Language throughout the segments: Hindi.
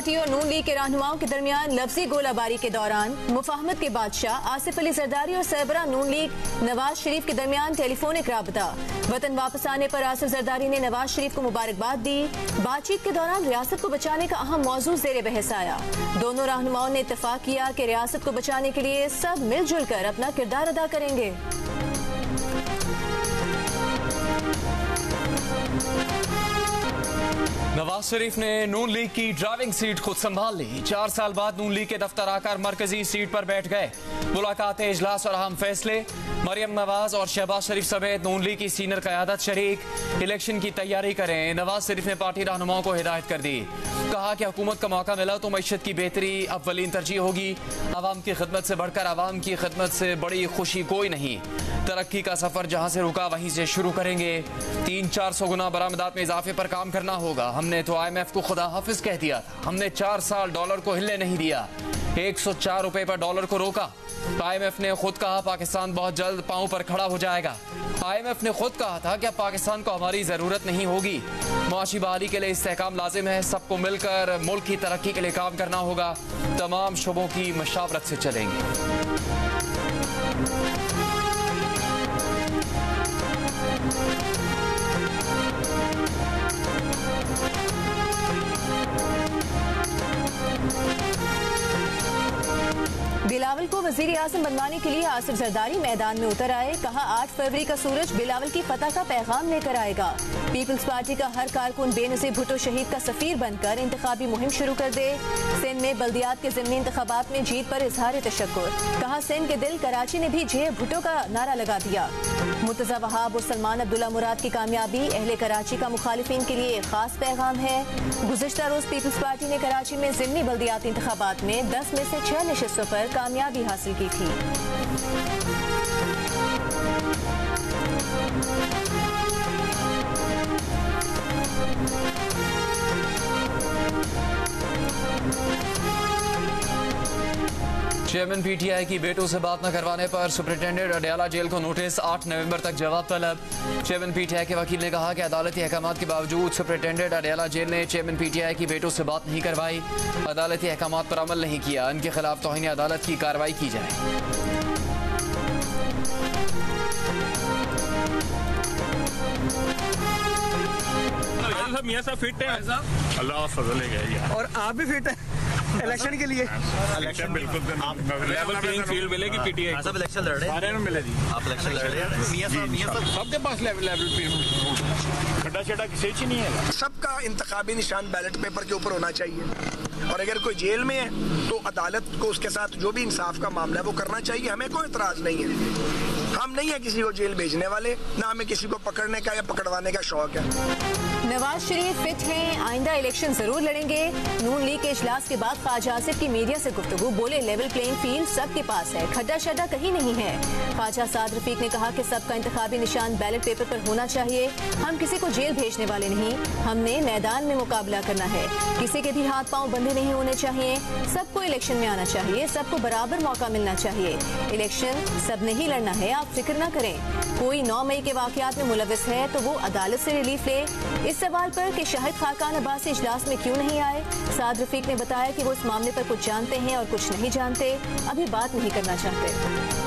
पार्टी और नून लीग के रहनुमाओं के दरमियान लफ्जी गोलाबारी के दौरान मुफाहमत के बादशाह आसिफ अली जरदारी और सरबराह नून लीग नवाज शरीफ के दरमियान टेलीफोनिक राबता। वतन वापस आने पर आसिफ जरदारी ने नवाज शरीफ को मुबारकबाद दी। बातचीत के दौरान रियासत को बचाने का अहम मौजू ज़ेरे बहस आया। दोनों रहनुमाओं ने इत्तेफाक किया कि रियासत को बचाने के लिए सब मिलजुल कर अपना किरदार अदा करेंगे। नवाज शरीफ ने नून लीग की ड्राइविंग सीट खुद संभाल ली। 4 साल बाद नून लीग के दफ्तर आकर मरकजी सीट पर बैठ गए। मुलाकात, इजलास और अहम फैसले। मरियम नवाज और शहबाज शरीफ समेत नून लीग की सीनियर क़यादत शरीक। इलेक्शन की तैयारी करें। नवाज शरीफ ने पार्टी रहनुमाओं को हिदायत कर दी। कहा कि हुकूमत का मौका मिला तो मईशत की बेहतरी अव्वलीन तरजीह होगी। अवाम की खिदमत से बढ़कर अवाम की खिदमत से बड़ी खुशी कोई नहीं। तरक्की का सफर जहां से रुका वहीं से शुरू करेंगे। 300-400 गुना बरामदात में इजाफे पर काम करना होगा। हमने तो IMF को खुदा हाफिज कह दिया था। हमने 4 साल डॉलर को हिलने नहीं दिया। 104 रुपए पर डॉलर को रोका। IMF ने खुद कहा पाकिस्तान बहुत जल्द पांव पर खड़ा हो जाएगा। IMF ने खुद कहा था कि अब पाकिस्तान को हमारी जरूरत नहीं होगी। मुआशी बहाली के लिए इस्तेहकाम लाजिम है। सबको मिलकर मुल्क की तरक्की के लिए काम करना होगा। तमाम शुबों की मशावरत से चलेंगे। बिलावल को वजीर आज़म बनवाने के लिए आसिफ जरदारी मैदान में उतर आए। कहा 8 फरवरी का सूरज बिलावल की फतह का पैगाम लेकर आएगा। पीपल्स पार्टी का हर कारकुन बेनज़ीर भुट्टो शहीद का सफीर बनकर इंतखाबी मुहिम शुरू कर दे। सिंध में बल्दियात के ज़िमनी इंतखाबात में जीत पर इजहार तशक्कुर। कहा सिंध के दिल कराची ने भी जे भुट्टो का नारा लगा दिया। मुर्तज़ा वहाब और सलमान अब्दुल्ला मुराद की कामयाबी अहले कराची का मुखालिफिन के लिए खास पैगाम है। गुज़िश्ता रोज पीपल्स पार्टी ने कराची में ज़िमनी बल्दियाती इंतखाबात में 10 में से 6 नशिस्तों पर कामयाबी हासिल की थी। चेयरमैन PTI की बेटों से बात न करवाने पर सुपरिटेंडेंट अडयाला जेल को नोटिस। 8 नवंबर तक जवाब तलब। चेयरमैन PTI के वकील ने कहा कि अदालती अहकामात के बावजूद सुपरिटेंडेंट अडयाला जेल ने चेयरमैन PTI की बेटों से बात नहीं करवाई। अदालती अहकामात पर अमल नहीं किया। इनके खिलाफ तौहीन अदालत की कार्रवाई की जाए। मियां साहब फिट है। अल्लाह फजल है और आप भी फिट हैं इलेक्शन के लिए। इलेक्शन बिल्कुल लेवल प्लेइंग फील्ड मिलेगी PTI। सब इलेक्शन लड़ रहे हैं। सारे मिलेगी। आप इलेक्शन लड़ रहे हैं। मियां साहब सबके पास लेवल खड्डा छड्डा किसी ही नहीं है। सबका इंतखाबी निशान बैलेट पेपर के ऊपर होना चाहिए। और अगर कोई जेल में है तो अदालत को उसके साथ जो भी इंसाफ का मामला है वो करना चाहिए। हमें कोई इतराज नहीं है। हम नहीं है किसी को जेल भेजने वाले, ना हमें किसी को पकड़ने का या पकड़वाने का शौक है। नवाज शरीफ फिट हैं, आइंदा इलेक्शन जरूर लड़ेंगे। नून लीग के इजलास के बाद ख्वाजा आसिफ की मीडिया से गुफ्तगू। बोले लेवल प्लेइंग फील्ड सबके पास है, खड्डा शड्डा कहीं नहीं है। ख्वाजा साद रफीक ने कहा कि सबका इंतखाबी निशान बैलेट पेपर पर होना चाहिए। हम किसी को जेल भेजने वाले नहीं, हमने मैदान में मुकाबला करना है। किसी के भी हाथ पांव बंधे नहीं होने चाहिए। सबको इलेक्शन में आना चाहिए, सबको बराबर मौका मिलना चाहिए। इलेक्शन सबने ही लड़ना है, आप फिक्र न करें। कोई 9 मई के वाकयात में मुलविस है तो वो अदालत से रिलीफ ले। इस सवाल पर कि शाहिद खाकान अब्बासी इजलास में क्यों नहीं आए, साद रफीक ने बताया कि वो इस मामले पर कुछ जानते हैं और कुछ नहीं जानते, अभी बात नहीं करना चाहते।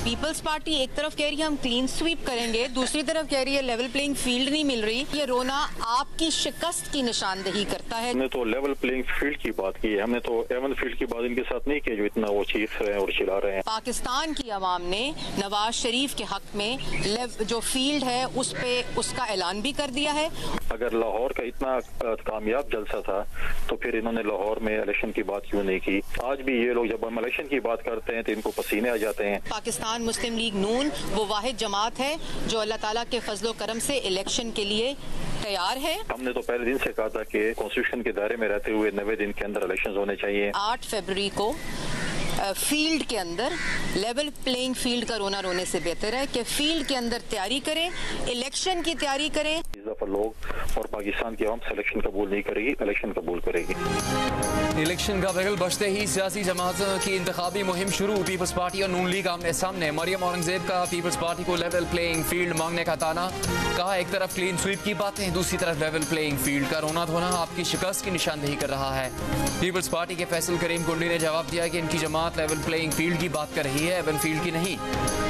पीपल्स पार्टी एक तरफ कह रही है हम क्लीन स्वीप करेंगे, दूसरी तरफ कह रही है लेवल प्लेइंग फील्ड नहीं मिल रही। ये रोना आपकी शिकस्त की निशानदेही करता है। हमने तो लेवल प्लेइंग फील्ड की बात की है, हमने तो एवन फील्ड की बात इनके साथ नहीं की जो इतना वो चीख रहे हैं और चिल्ला रहे हैं। पाकिस्तान की आवाम ने नवाज शरीफ के हक में जो फील्ड है उस पे उसका ऐलान भी कर दिया है। अगर लाहौर का इतना कामयाब जलसा था तो फिर इन्होंने लाहौर में इलेक्शन की बात क्यों नहीं की। आज भी ये लोग जब हम इलेक्शन की बात करते हैं तो इनको पसीने आ जाते हैं। पाकिस्तान मुस्लिम लीग नून वो वाहिद जमात है जो अल्लाह ताला के फजलो करम से इलेक्शन के लिए तैयार है। हमने तो पहले दिन से कहा था कि कॉन्स्टिट्यूशन के दायरे में रहते हुए 90 दिन के अंदर इलेक्शन होने चाहिए। 8 फरवरी को फील्ड के अंदर लेवल प्लेइंग फील्ड का रोना रोने से बेहतर है कि फील्ड के अंदर तैयारी करें, इलेक्शन की तैयारी करें। इस दफा लोग और पाकिस्तान की आवाम से इलेक्शन कबूल नहीं करेगी, इलेक्शन कबूल करेगी। इलेक्शन का बिगल बजते ही सियासी जमातों की इंतखाबी मुहिम शुरू। पीपल्स पार्टी और नून लीग आमने सामने। मरियम औरंगजेब का पीपल्स पार्टी को लेवल प्लेइंग फील्ड मांगने का ताना। कहा एक तरफ क्लीन स्वीप की बातें, दूसरी तरफ लेवल प्लेइंग फील्ड का रोना धोना आपकी शिकस्त की निशानदेही कर रहा है। पीपल्स पार्टी के फैसल करीम कुंडी ने जवाब दिया कि इनकी जमात लेवल प्लेइंग फील्ड की बात कर रही है, एवन फील्ड की नहीं।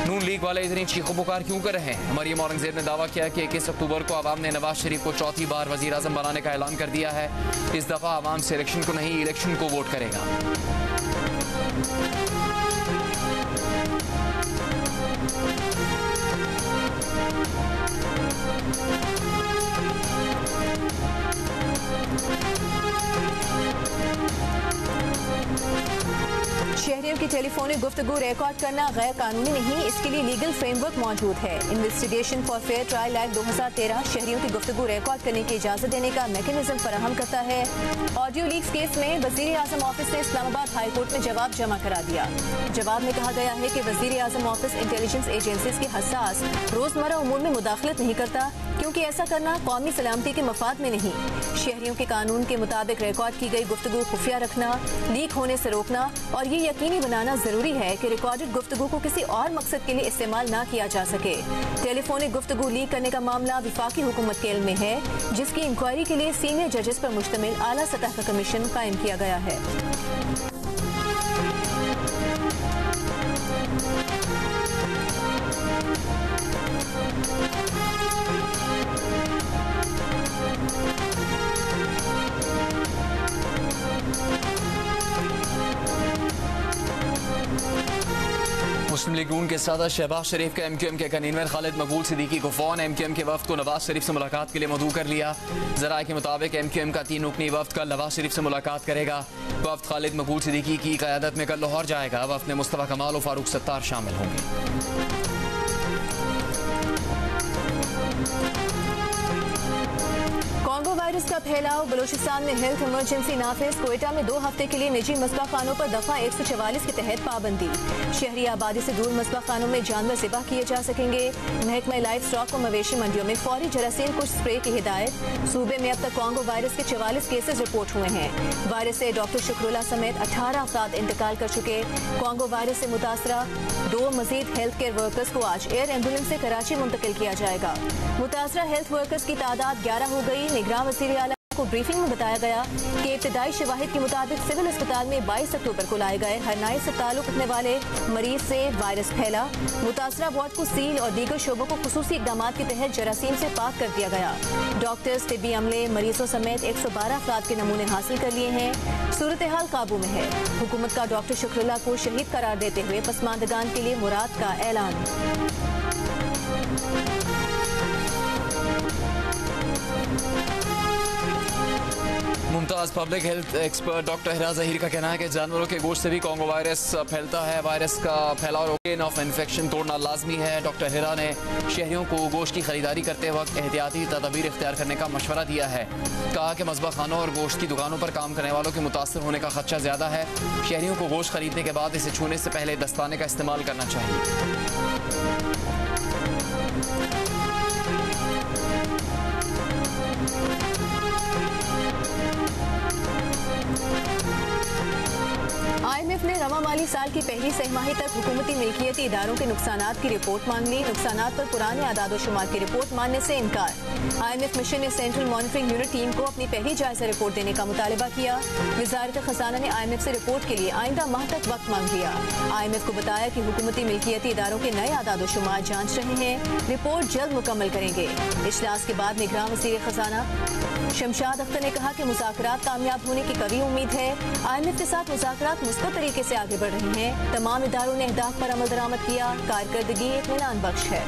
नून लीग वाले इतनी चीखो पुकार क्यों कर रहे हैं? मरियम औरंगजेब ने दावा किया कि 21 अक्टूबर को आवाम ने नवाज शरीफ को चौथी बार वजीर आजम बनाने का ऐलान कर दिया है। इस दफा आवाम से इलेक्शन को नहीं, इलेक्शन को वोट करेगा। शहरियों की टेलीफोनिक गुफ्तगू रिकॉर्ड करना गैर कानूनी नहीं, इसके लिए लीगल फ्रेमवर्क मौजूद है। Investigation for fair trial act 2013 शहरियों की गुफ्तगू रिकॉर्ड करने की इजाजत देने का मैकेनिज्म फराहम करता है। ऑडियो लीक्स केस में वजीर आजम ऑफिस ने इस्लामाबाद हाई कोर्ट में जवाब जमा करा दिया। जवाब में कहा गया है कि वजीर आजम ऑफिस इंटेलिजेंस एजेंसीज के हसास रोजमर्रा उमूर में मुदाखलत नहीं करता, क्योंकि ऐसा करना कौमी सलामती के मफाद में नहीं। शहरियों के कानून के मुताबिक रिकॉर्ड की गई गुफ्तगू खुफिया रखना, लीक होने से रोकना और ये यकीनी बनाना जरूरी है कि रिकॉर्डेड गुफ्तगू को किसी और मकसद के लिए इस्तेमाल ना किया जा सके। टेलीफोनिक गुफ्तगू लीक करने का मामला विफाकी हुकूमत के इल्म में है, जिसकी इंक्वायरी के लिए सीनियर जजेस पर मुश्तमिल आला सतह का कमीशन कायम किया गया है। मुस्लिम लीग नून के सदर शहबाज शरीफ का MQM के कन्वीनर खालिद मकबूल सिद्दीकी को फोन। MQM के वफ्द को नवाज शरीफ से मुलाकात के लिए मदऊ कर लिया। जराये के मुताबिक MQM का 3 रुकनी वफ्द कल नवाज शरीफ से मुलाकात करेगा। वफ्द खालिद मकबूल सिद्दीकी की क़यादत में कल लाहौर जाएगा। वफ्द में मुस्तफ़ा कमाल और फारूक सत्तार शामिल होंगे। कॉन्गो वायरस का फैलाव, बलूचिस्तान में हेल्थ इमरजेंसी नाफिज। कोयटा में 2 हफ्ते के लिए निजी मस्बा खानों पर दफा 144 के तहत पाबंदी। शहरी आबादी से दूर मस्बा खानों में जानवर ज़िबा किए जा सकेंगे। महकमा लाइफ स्टॉक और मवेशी मंडियों में फौरी जरासीम कुछ स्प्रे की हिदायत। सूबे में अब तक कॉन्गो वायरस के 44 केसेज रिपोर्ट हुए हैं। वायरस से डॉक्टर शुक्रुल्ला समेत 18 अफराद इंतकाल कर चुके। कॉन्गो वायरस से मुतासरा 2 मजीद हेल्थ केयर वर्कर्स को आज एयर एम्बुलेंस से कराची मुंतकिल किया जाएगा। मुतासरा हेल्थ वर्कर्स की तादाद 11 हो गई। निगरान वज़ीर आला को ब्रीफिंग में बताया गया कि इब्तदाई शवाहिद के मुताबिक सिविल अस्पताल में 22 अक्टूबर को लाए गए हरनाई से ताल्लुक रखने वाले मरीज से वायरस फैला। मुतासरा वार्ड को सील और दीगर शोबों को खुसूसी इक़दाम के तहत जरासीम से पाक कर दिया गया। डॉक्टर्स, तिब्बी अमले, मरीजों समेत 112 अफराद के नमूने हासिल कर लिए हैं। सूरत हाल काबू में है। हुकूमत का डॉक्टर शुक्रुल्ला को शहीद करार देते हुए पसमानदगान के लिए मुराद का ऐलान। Mumtaz public health expert doctor Hira Zaheer का कहना है कि जानवरों के गोश्त से भी कॉन्गो वायरस फैलता है। वायरस का फैलाव रोकने ऑफ इन्फेक्शन तोड़ना लाजमी है। डॉक्टर हिरा ने शहरियों को गोश्त की खरीदारी करते वक्त एहतियाती तदबीर इख्तियार करने का मशवरा दिया है। कहा कि मस्बा खानों और गोश्त की दुकानों पर काम करने वालों के मुतासर होने का खदशा ज़्यादा है। शहरियों को गोश्त खरीदने के बाद इसे छूने से पहले दस्ताने का इस्तेमाल करना चाहिए। IMF ने रवा माली साल की पहली सहमाही तक हुकूमती मिल्कियती इदारों के नुकसानात की रिपोर्ट मांग ली। नुकसानात पर पुराने आदादोशुमार की रिपोर्ट मानने से इनकार। IMF मिशन ने सेंट्रल मॉनिटरिंग यूनिट टीम को अपनी पहली जायजा रिपोर्ट देने का मुतालबा किया। वजारत खजाना ने IMF से रिपोर्ट के लिए आइंदा माह तक वक्त मांग लिया। IMF को बताया कि हुकूमती मिल्कियती इदारों के नए आदादोशुमार जांच रहे हैं, रिपोर्ट जल्द मुकम्मल करेंगे। इजलास के बाद निगरान वज़ीर खजाना शमशाद अख्तर ने कहा कि मुज़ाकरात कामयाब होने की कवी उम्मीद है। IMF के साथ मुज़ाकरात मुस्बत तरीके से आगे बढ़ रहे हैं। तमाम इदारों ने अहदाफ पर अमल दरामद किया। कारकर्दगी इत्मीनान बख्श है।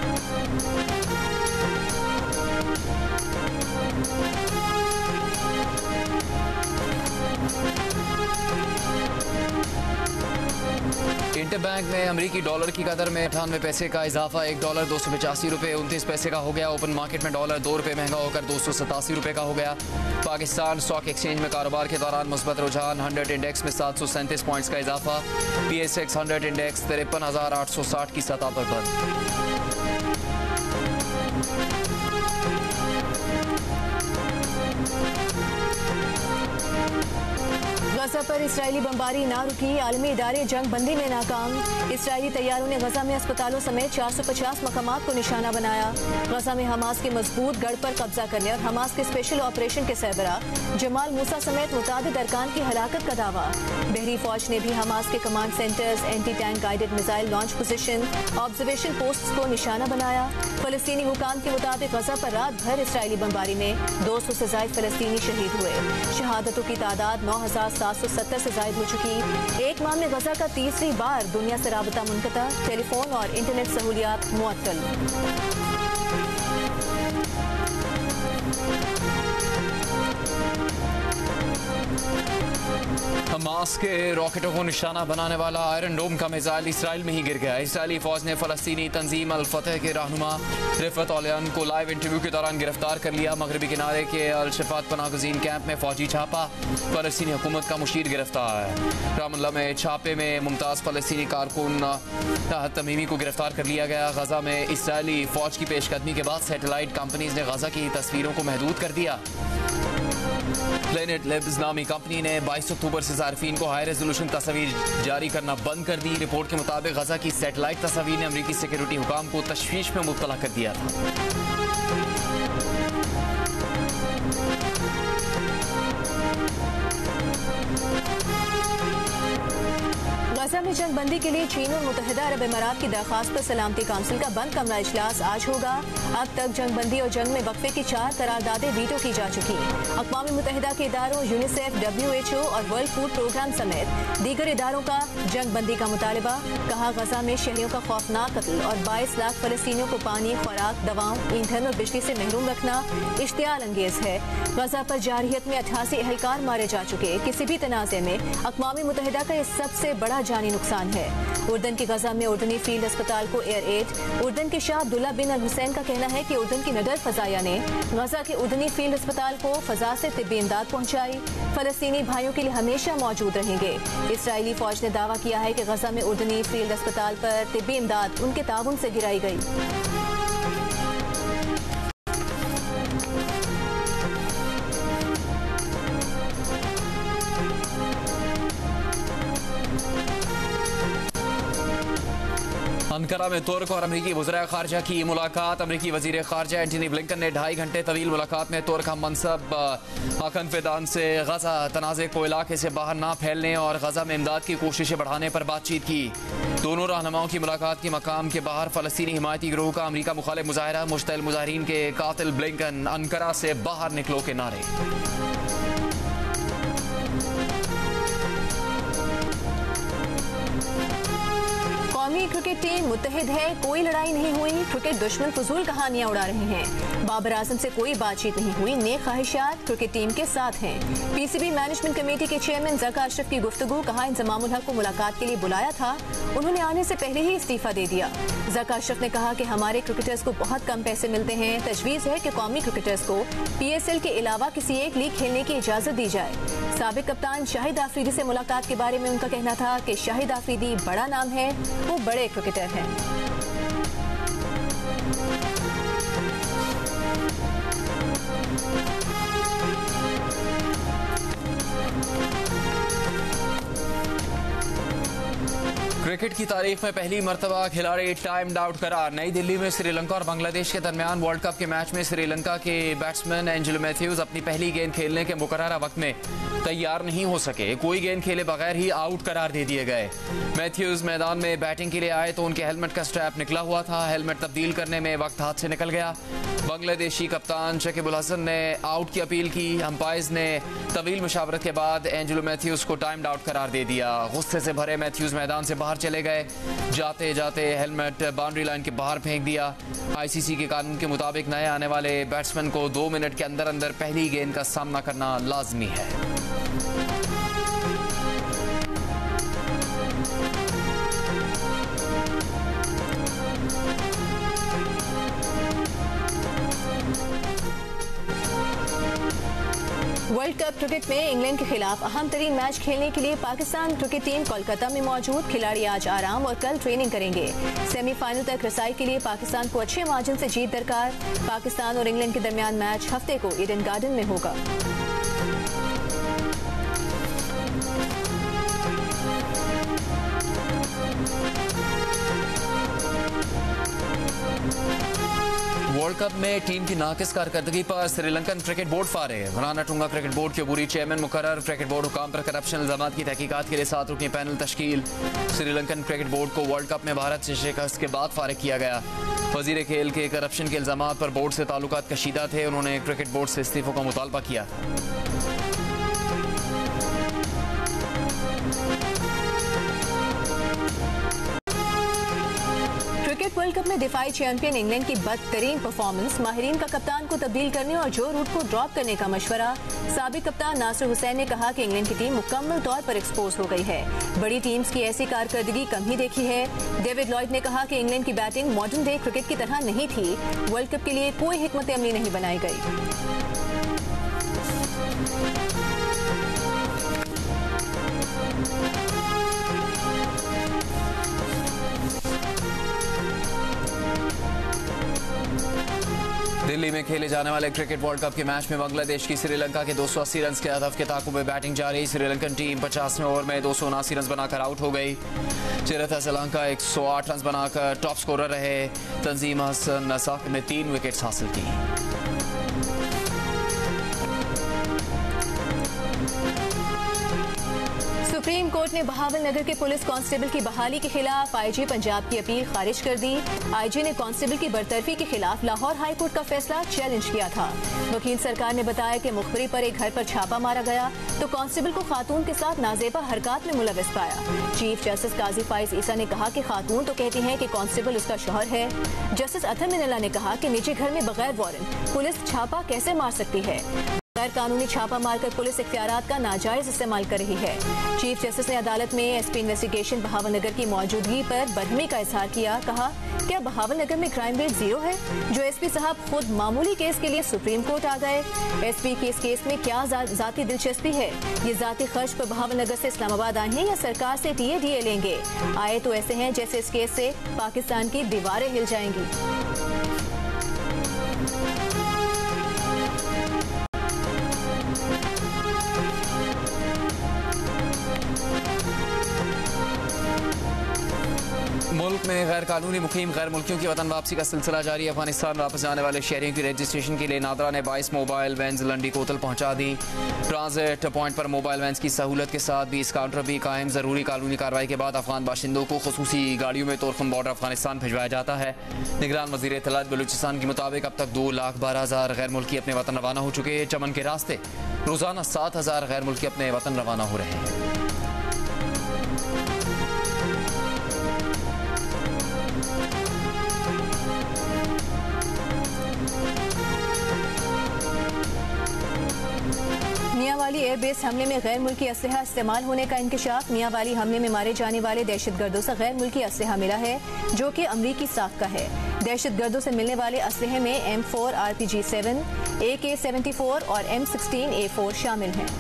इंटर बैंक में अमरीकी डॉलर की कदर में 98 पैसे का इजाफा। $1 285 रुपये 29 पैसे का हो गया। ओपन मार्केट में डॉलर 2 रुपये महंगा होकर 287 रुपये का हो गया। पाकिस्तान स्टॉक एक्सचेंज में कारोबार के दौरान मुस्बत रुझान। 100 इंडेक्स में 737 पॉइंट्स का इजाफा। PSX 100 इंडेक्स 53,860 की सतह पर बंद। गजा पर इसराइली बमबारी ना रुकी, आलमी इदारे जंग बंदी में नाकाम। इसराइली तैयारों ने गजा में अस्पतालों समेत 450 मकामात को निशाना बनाया। गजा में हमास के मजबूत गढ़ पर कब्जा करने और हमास के स्पेशल ऑपरेशन के सरबरा जमाल मूसा समेत मुतादिद अरकान की हलाकत का दावा। बहरी फौज ने भी हमास के command centres, anti tank guided missile launch position, observation post को निशाना बनाया। फलस्तीनी हुकाम के मुताबिक गजा पर रात भर इसराइली बमबारी में 200 से ज्यादा फलस्तीनी शहीद हुए। शहादतों की तादाद 9,770 से ज्यादा हो चुकी। एक माह में गजा का तीसरी बार दुनिया से राबता मुनक़ता, टेलीफोन और इंटरनेट सहूलियात मुअत्तल। हमास के रॉकेटों को निशाना बनाने वाला आयरन डोम का मिसाइल इसराइल में ही गिर गया। इसराइली फौज ने फलस्तीनी तंजीम अल फतह के रहनुमा रिफत ओलियन को लाइव इंटरव्यू के दौरान गिरफ्तार कर लिया। मगरबी किनारे के अल शफात पनागजीन कैंप में फौजी छापा, फलस्तीनी हुकूमत का मुशीर गिरफ्तार। रामल्ला में छापे में मुमताज फलस्तीनी कारकुन तमीमी को गिरफ्तार कर लिया गया। गजा में इसराइली फौज की पेशकदमी के बाद सैटेलाइट कंपनीज ने गजा की तस्वीरों को महदूद कर दिया। प्लेनेट लेब्स नामी कंपनी ने 22 अक्टूबर से सार्फिन को हाई रेजोल्यूशन तस्वीर जारी करना बंद कर दी। रिपोर्ट के मुताबिक गजा की सैटेलाइट तस्वीर ने अमेरिकी सिक्योरिटी हुकाम को तशवीश में मुब्तला कर दिया था। गजा में जंग बंदी के लिए चीन और मुत्तहिदा अरब अमारात की दरख्वास्त पर सलामती काउंसिल का बंद कमरा इजलास आज होगा। अब तक जंग बंदी और जंग में वक्फे की 4 करारदादें वीटो की जा चुकी। अक़वाम मुत्तहिदा के इदारों यूनिसेफ, WHO और वर्ल्ड फूड प्रोग्राम समेत दीगर इदारों का जंग बंदी का मुतालबा। कहा, गजा में शहरियों का खौफनाक कत्ल और 22 लाख फलस्तीनियों को पानी, खुराक, दवाओं, ईंधन और बिजली से महरूम रखना इश्तियाल अंगेज है। गजा पर जारहियत में 88 एहलकार मारे जा चुके। किसी भी तनाज़े में अक़वाम मुत्तहिदा का यह सबसे बड़ा जानी नुकसान है। उर्दन की गजा में उर्दनी फील्ड अस्पताल को एयर एड। उर्दन के शाह अब्दुल्ला बिन अल हुसैन का कहना है कि उर्दन की नदर फजाया ने गजा के उर्दनी फील्ड अस्पताल को फजा से तिब्बी इमदाद पहुंचाई। फलस्तीनी भाइयों के लिए हमेशा मौजूद रहेंगे। इसराइली फौज ने दावा किया है कि गजा में उर्दनी फील्ड अस्पताल पर तिब्बी इमदाद उनके ताउन से गिराई गई। अंकारा में तुर्क और अमरीकी वज़ीर ख़ारजा की मुलाकात। अमरीकी वज़ीर ख़ारजा एंटनी ब्लिंकन ने 2.5 घंटे तवील मुलाकात में तुर्क हम मनसब हाकन फिदान से गजा तनाज़े को इलाके से बाहर ना फैलने और गजा में इमदाद की कोशिशें बढ़ाने पर बातचीत की। दोनों रहनुमाओं की मुलाकात के मकाम के बाहर फ़लस्तीनी हिमायती गिरोह का अमरीका मुखालिफ मुजाहिरा। मुश्तइल मुजाहिरीन के कातिल ब्लिंकन अंकारा से बाहर निकलो के नारे। कौमी क्रिकेट टीम मुत्तहिद है, कोई लड़ाई नहीं हुई। क्रिकेट दुश्मन फजूल कहानियां उड़ा रहे हैं। बाबर आजम से कोई बातचीत नहीं हुई। नेक ख्वाहिशात क्रिकेट टीम के साथ हैं। PCB मैनेजमेंट कमेटी के चेयरमैन ज़का अशरफ की गुफ्तगू। कहा, इंज़मामुल हक को मुलाकात के लिए बुलाया था, उन्होंने आने से पहले ही इस्तीफा दे दिया। ज़का अशरफ ने कहा कि हमारे क्रिकेटर्स को बहुत कम पैसे मिलते हैं। तजवीज़ है कि कौमी क्रिकेटर्स को PSL के अलावा किसी एक लीग खेलने की इजाज़त दी जाए। साबिक कप्तान शाहिद आफरीदी से मुलाकात के बारे में उनका कहना था कि शाहिद आफरीदी बड़ा नाम है, वो बड़े क्रिकेटर हैं। क्रिकेट की तारीख में पहली मरतबा खिलाड़ी टाइम्ड आउट करार। नई दिल्ली में श्रीलंका और बांग्लादेश के दरमियान वर्ल्ड कप के मैच में श्रीलंका के बैट्समैन एंजेलो मैथ्यूज अपनी पहली गेंद खेलने के मुकर्ररा वक्त में तैयार नहीं हो सके। कोई गेंद खेले बगैर ही आउट करार दे दिए गए। मैथ्यूज मैदान में बैटिंग के लिए आए तो उनके हेलमेट का स्ट्रैप निकला हुआ था। हेलमेट तब्दील करने में वक्त हाथ से निकल गया। बांग्लादेशी कप्तान शकीबुल हसन ने आउट की अपील की। अंपायर्स ने तवील मुशावरत के बाद एंजेलो मैथ्यूज को टाइम्ड आउट करार दे दिया। गुस्से से भरे मैथ्यूज मैदान से बाहर चले गए। जाते जाते हेलमेट बाउंड्री लाइन के बाहर फेंक दिया। ICC के कानून के मुताबिक नए आने वाले बैट्समैन को 2 मिनट के अंदर अंदर पहली गेंद का सामना करना लाजमी है। वर्ल्ड कप क्रिकेट में इंग्लैंड के खिलाफ अहम तरीन मैच खेलने के लिए पाकिस्तान क्रिकेट टीम कोलकाता में मौजूद। खिलाड़ी आज आराम और कल ट्रेनिंग करेंगे। सेमीफाइनल तक रसाई के लिए पाकिस्तान को अच्छे मार्जिन से जीत दरकार। पाकिस्तान और इंग्लैंड के दरमियान मैच हफ्ते को ईडन गार्डन में होगा। कप में टीम की नाकिस कारकर्दगी पर श्रीलंकन क्रिकेट बोर्ड फारिग। रानाटुंगा क्रिकेट बोर्ड के अबूरी चेयरमैन मुकर्रर। क्रिकेट बोर्ड हुकाम पर करप्शन इल्जामात की तहकीकात के लिए 7 रुकनी पैनल तश्कील। श्रीलंकन क्रिकेट बोर्ड को वर्ल्ड कप में भारत से शिकस्त के बाद फारिग किया गया। वजीर खेल के करप्शन के इल्जामात पर बोर्ड से ताल्लुकात कशीदा थे। उन्होंने क्रिकेट बोर्ड से इस्तीफों का मुतालबा किया। क्रिकेट वर्ल्ड कप में दिफाई चैंपियन इंग्लैंड की बदतरीन परफॉर्मेंस, माहिरीन का कप्तान को तब्दील करने और जो रूट को ड्रॉप करने का मशवरा। साबिक कप्तान नासिर हुसैन ने कहा कि इंग्लैंड की टीम मुकम्मल तौर पर एक्सपोज हो गई है। बड़ी टीम्स की ऐसी कारकर्दगी कम ही देखी है। डेविड लॉयड ने कहा कि इंग्लैंड की बैटिंग मॉडर्न डे क्रिकेट की तरह नहीं थी। वर्ल्ड कप के लिए कोई हिकमत अमली नहीं बनाई गई। दिल्ली में खेले जाने वाले क्रिकेट वर्ल्ड कप के मैच में बांग्लादेश की श्रीलंका के 280 रन के हदफ के ताकुब में बैटिंग जारी। श्रीलंकन टीम 50वें ओवर में 279 रन बनाकर आउट हो गई। चिरता श्रीलंका 108 रन बनाकर टॉप स्कोरर रहे। तंजीम हसन नसाक ने 3 विकेट्स हासिल की। सुप्रीम कोर्ट ने बहावल नगर के पुलिस कांस्टेबल की बहाली के खिलाफ आईजी पंजाब की अपील खारिज कर दी। आईजी ने कांस्टेबल की बरतरफी के खिलाफ लाहौर हाई कोर्ट का फैसला चैलेंज किया था। वकील सरकार ने बताया कि मुखबरी पर एक घर पर छापा मारा गया तो कांस्टेबल को खातून के साथ नाजेबा हरकत में मुलविस पाया। चीफ जस्टिस काजी फाइज ईसा ने कहा कि खातून तो कहती हैं कि कांस्टेबल उसका शौहर है। जस्टिस अथर मिनल्ला ने कहा कि निजी घर में बगैर वारंट पुलिस छापा कैसे मार सकती है। गैर कानूनी छापा मारकर पुलिस इख्तियारात का नाजायज इस्तेमाल कर रही है। चीफ जस्टिस ने अदालत में एसपी इन्वेस्टिगेशन बहावल नगर की मौजूदगी पर बरहमी का इजहार किया। कहा, क्या बहावल नगर में क्राइम रेट 0 है? जो एसपी साहब खुद मामूली केस के लिए सुप्रीम कोर्ट आ गए। एसपी की इस केस में क्या जाती दिलचस्पी है? ये जाती खर्च पर बहावल नगर से इस्लामाबाद आए हैं या सरकार से टीए लेंगे? आए तो ऐसे हैं जैसे इस केस से पाकिस्तान की दीवारें हिल जाएंगी। मुल्क में गैर कानूनी मुकीम गैर मुल्कियों की वतन वापसी का सिलसिला जारी। अफगानिस्तान वापस जाने वाले शहरियों की रजिस्ट्रेशन के लिए नादरा ने 22 मोबाइल वैन्स लंडी कोतल पहुंचा दी। ट्रांजिट पॉइंट पर मोबाइल वैन्स की सहूलत के साथ 20 काउंटर भी कायम। जरूरी कानूनी कार्रवाई के बाद अफगान बाशिंदों को खुसूसी गाड़ियों में तोरखम बॉर्डर अफगानिस्तान भिजवाया जाता है। निगरान वजीर इत्तलात बलूचिस्तान के मुताबिक अब तक 2,12,000 गैर मुल्की अपने वतन रवाना हो चुके हैं। चमन के रास्ते रोजाना 7,000 गैर मुल्की अपने वतन रवाना हो रहे हैं। मियांवाली एयरबेस हमले में गैर मुल्की असलहा इस्तेमाल होने का इंकशाफ। मियांवाली हमले में मारे जाने वाले दहशतगर्दों से गैर मुल्की असलहा मिला है जो कि अमरीकी साख का है। दहशतगर्दों से मिलने वाले असलहे में M4 RPG-7, AK-74 और M16 A4 शामिल हैं।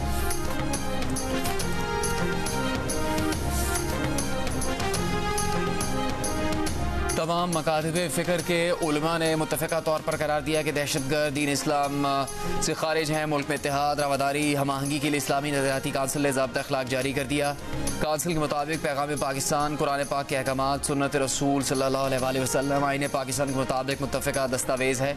तमाम मकातबे फ़िक्र के उलमा ने मुत्तफ़िक़ा तौर पर करार दिया कि दहशतगर्द दीन इस्लाम से खारिज हैं। मुल्क में इत्तेहाद, रवादारी, हम आहंगी के लिए इस्लामी नज़रियाती काउंसिल ने ज़ाब्ता अखलाक जारी कर दिया। काउंसिल के मुताबिक पैगाम पाकिस्तान, कुरान पाक के अहकामात, सुन्नत रसूल सल्लल्लाहु अलैहि वसल्लम, आईन पाकिस्तान के मुताबिक मुत्तफ़िक़ा दस्तावेज़ है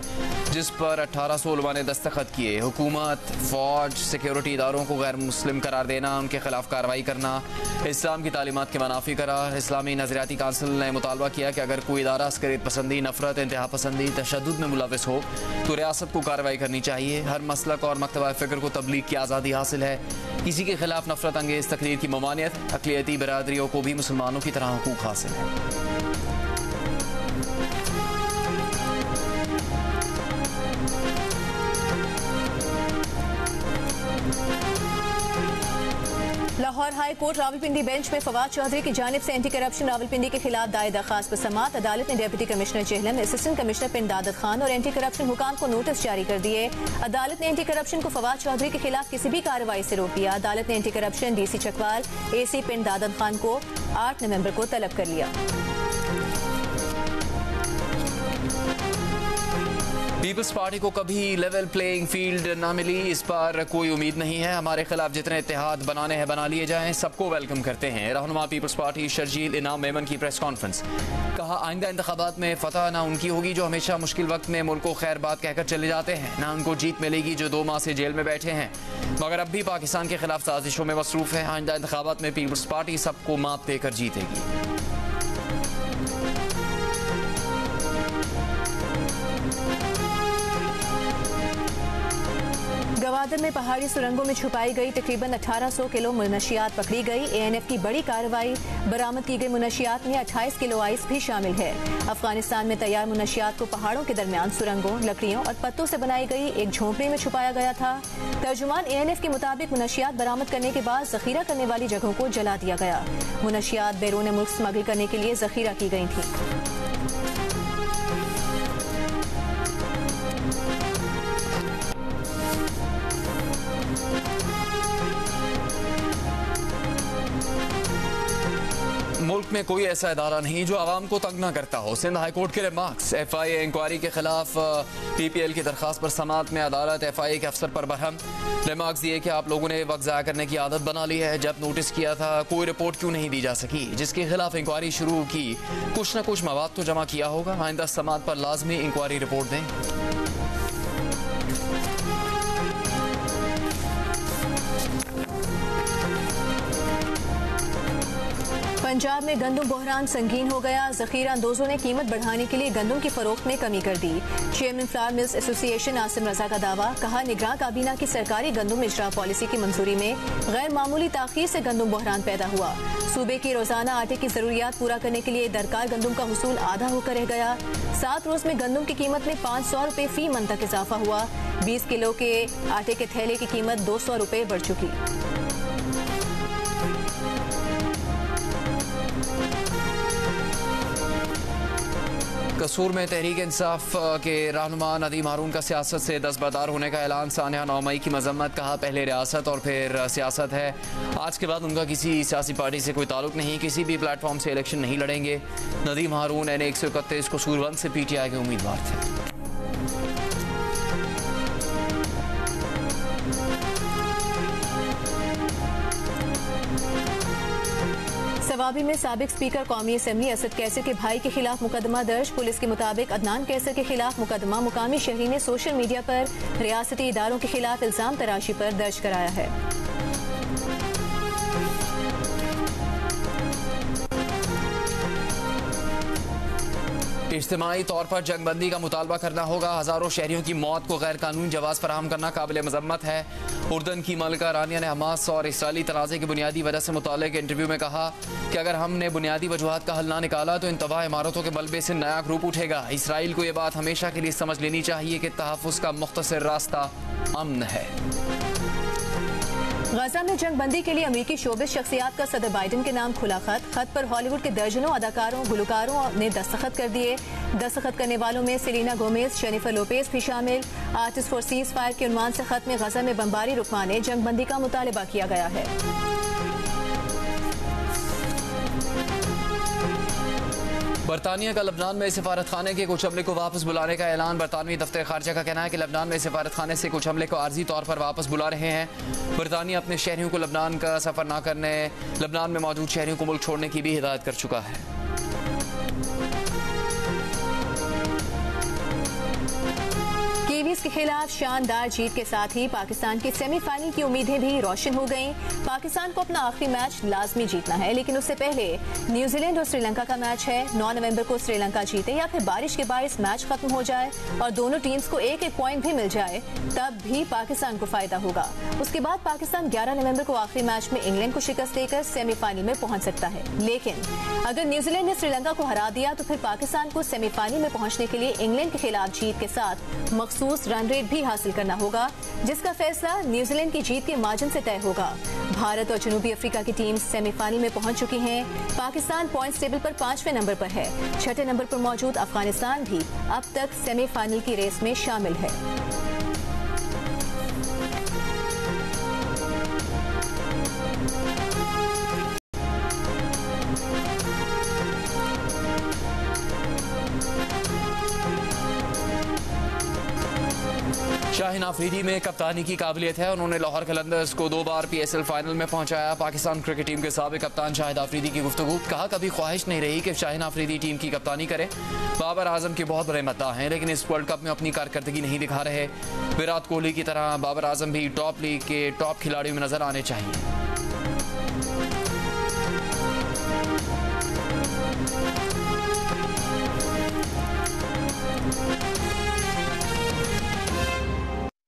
जिस पर 1800 उलमा ने दस्तखत किए। हुकूमत, फ़ौज, सिक्योरिटी इदारों को गैर मुस्लिम करार देना, उनके खिलाफ कार्रवाई करना, इस्लाम की तालीमात के मनाफी करार। इस्लामी नज़रियाती काउंसिल ने मुतालबा किया कि अगर कोई इदारा अस्करियत पसंदी, नफरत, इंतहा पसंदी, तशद्दुद में मुलविस हो तो रियासत को कार्रवाई करनी चाहिए। हर मसलक और मकतबा फ़िक्र को तबलीग की आज़ादी हासिल है। किसी के खिलाफ नफरत अंगेज़ तकरीर की ममानियत, अक़लियती बरादरियों को भी मुसलमानों की तरह हुकूक हासिल है। Lahore high court Rawalpindi bench में फवाद चौधरी की जानिब से एंटी करप्शन रावलपिंडी के खिलाफ दायर दरखास्त पर समाअत। अदालत ने डिप्टी कमिश्नर चेहलम, असिस्टेंट कमिश्नर पिंड दादत खान और एंटी करप्शन हुकाम को नोटिस जारी कर दिए। अदालत ने एंटी करप्शन को फवाद चौधरी के खिलाफ किसी भी कार्रवाई से रोक दिया। अदालत ने anti corruption DC Chakwal, AC पिंड दादत खान को 8 नवंबर को तलब कर लिया। पीपल्स पार्टी को कभी लेवल प्लेइंग फील्ड ना मिली, इस पर कोई उम्मीद नहीं है। हमारे खिलाफ जितने इत्तेहाद बनाने हैं बना लिए जाएं, सबको वेलकम करते हैं। रहनुमा पीपल्स पार्टी शर्जील इनाम मेमन की प्रेस कॉन्फ्रेंस। कहा आइंदा इंतखाबात में फतह ना उनकी होगी जो हमेशा मुश्किल वक्त में मुल्क को खैर बात कहकर चले जाते हैं, ना उनको जीत मिलेगी जो 2 माह से जेल में बैठे हैं मगर अब भी पाकिस्तान के खिलाफ साजिशों में मसरूफ है। आइंदा इंतखाबात में पीपल्स पार्टी सबको मात देकर जीतेगी। गवादर में पहाड़ी सुरंगों में छुपाई गई तकरीबन 1800 किलो मुनशियात पकड़ी गई। एएनएफ की बड़ी कार्रवाई, बरामद की गई मुनशियात में 28 किलो आइस भी शामिल है। अफगानिस्तान में तैयार मुनशियात को पहाड़ों के दरमियान सुरंगों, लकड़ियों और पत्तों से बनाई गई एक झोंपड़ी में छुपाया गया था। तर्जुमान एएनएफ के मुताबिक मुनशियात बरामद करने के बाद जखीरा करने वाली जगहों को जला दिया गया। मुनशियात बैरून मुल्क स्मगल करने के लिए जखीरा की गई थी। मुल्क में कोई ऐसा इदारा नहीं जो आवाम को तंग ना करता हो। सिंध हाईकोर्ट के रिमार्क्स। FIA इंक्वायरी के खिलाफ PPL की दरखास्त पर समाअत में अदालत FIA के अफसर पर बरहम। रिमार्क्स दिए कि आप लोगों ने वक्त ज़ाया करने की आदत बना ली है। जब नोटिस किया था कोई रिपोर्ट क्यों नहीं दी जा सकी जिसके खिलाफ इंक्वायरी शुरू की, कुछ न कुछ मवाद तो जमा किया होगा। आइंदा समाअत पर लाजमी इंक्वायरी रिपोर्ट दें। पंजाब में गंदम बहरान संगीन हो गया। जखीरा अंदोजों ने कीमत बढ़ाने के लिए गंदम की फरोख्त में कमी कर दी। Chairman flour mills association Asim Raza का दावा। कहा निगरान काबीना की सरकारी गंदम इजरा पॉलिसी की मंजूरी में गैर मामूली ताखीर से गंदम बहरान पैदा हुआ। सूबे की रोजाना आटे की जरूरियात पूरा करने के लिए दरकार गंदम का हुसूल आधा होकर रह गया। 7 रोज में गंदम की कीमत में 500 रुपए फी मन तक इजाफा हुआ। 20 किलो के आटे के थैले की कीमत 200 रुपए बढ़ चुकी। कसूर में तहरीक इंसाफ के रहनुमा नदीम हारून का सियासत से दस्तबरदार होने का ऐलान। सानिया 9 मई की मजम्मत। कहा पहले रियासत और फिर सियासत है। आज के बाद उनका किसी सियासी पार्टी से कोई ताल्लुक नहीं, किसी भी प्लेटफॉर्म से इलेक्शन नहीं लड़ेंगे। नदीम हारून NA 131 कसूरबंद से PTI के उम्मीदवार थे। सवाबी में साबिक स्पीकर कौमी असेंबली असद कैसर के भाई के खिलाफ मुकदमा दर्ज। पुलिस के मुताबिक अदनान कैसर के खिलाफ मुकदमा मुकामी शहरी ने सोशल मीडिया पर रियासती इदारों के खिलाफ इल्जाम तराशी पर दर्ज कराया है। इज्तिमाई तौर पर जंगबंदी का मुतालबा करना होगा। हजारों शहरियों की मौत को गैर कानूनी जवाज फराहम करना काबिल मजम्मत है। उर्दन की मलिका रानिया ने हमास और इसराइली तनाज़े की बुनियादी वजह से मुताल्लिक़ इंटरव्यू में कहा कि अगर हमने बुनियादी वजूहात का हल ना निकाला तो इन तबाह इमारतों के मलबे से नया ग्रुप उठेगा। इसराइल को यह बात हमेशा के लिए समझ लेनी चाहिए कि तहफ़्फ़ुज़ का मुख्तसर रास्ता अमन है। गजा में जंगबंदी के लिए अमेरिकी शोबिस शख्सियात का सदर बाइडन के नाम खुला खत। खत पर हॉलीवुड के दर्जनों अदाकारों गुलकारों ने दस्तखत कर दिए। दस्तखत करने वालों में सेलिना गोमेज, जेनिफर लोपेज भी शामिल। आर्टिस्ट फॉर सीज फायर के उन्वान से खत में गजा में बमबारी रुकवाने जंगबंदी का मुतालबा किया गया है। बरतानिया का लबनान में सिफारत खाने के कुछ अमले को वापस बुलाने का ऐलान। बरतानवी दफ्तर खारजा का कहना है कि लबनान में सिफारत खाने से कुछ अमले को आर्जी तौर पर वापस बुला रहे हैं। बरतानिया अपने शहरियों को लबनान का सफर न करने, लबनान में मौजूद शहरियों को मुल्क छोड़ने की भी हिदायत कर चुका है। कीवीज के खिलाफ शानदार जीत के साथ ही पाकिस्तान की सेमीफाइनल की उम्मीदें भी रोशन हो गईं। पाकिस्तान को अपना आखिरी मैच लाजमी जीतना है, लेकिन उससे पहले न्यूजीलैंड और श्रीलंका का मैच है। 9 नवंबर को श्रीलंका जीते या फिर बारिश के बायस मैच खत्म हो जाए और दोनों टीम्स को एक पॉइंट भी मिल जाए, तब भी पाकिस्तान को फायदा होगा। उसके बाद पाकिस्तान 11 नवंबर को आखिरी मैच में इंग्लैंड को शिकस्त देकर सेमीफाइनल में पहुंच सकता है। लेकिन अगर न्यूजीलैंड ने श्रीलंका को हरा दिया तो फिर पाकिस्तान को सेमीफाइनल में पहुंचने के लिए इंग्लैंड के खिलाफ जीत के साथ मखसूस रन रेट भी हासिल करना होगा, जिसका फैसला न्यूजीलैंड की जीत के मार्जिन से तय होगा। भारत और जनूबी अफ्रीका की टीम सेमीफाइनल में पहुंच चुकी हैं। पाकिस्तान पॉइंट्स टेबल पर 5वें नंबर पर है। 6ठे नंबर पर मौजूद अफगानिस्तान भी अब तक सेमीफाइनल की रेस में शामिल है। शाहिन आफरीदी में कप्तानी की काबिलियत है। उन्होंने लाहौर कलंदर्स को 2 बार PSL फाइनल में पहुंचाया। पाकिस्तान क्रिकेट टीम के साबिक कप्तान शाहिद आफरीदी की गुफ्तगू। कहा कभी ख्वाहिश नहीं रही कि शाहिन आफरीदी टीम की कप्तानी करे। बाबर आजम के बहुत बड़े मद्दाह हैं, लेकिन इस वर्ल्ड कप में अपनी कारकर्दगी नहीं दिखा रहे। विराट कोहली की तरह बाबर आजम भी टॉप लीग के टॉप खिलाड़ियों में नजर आने चाहिए।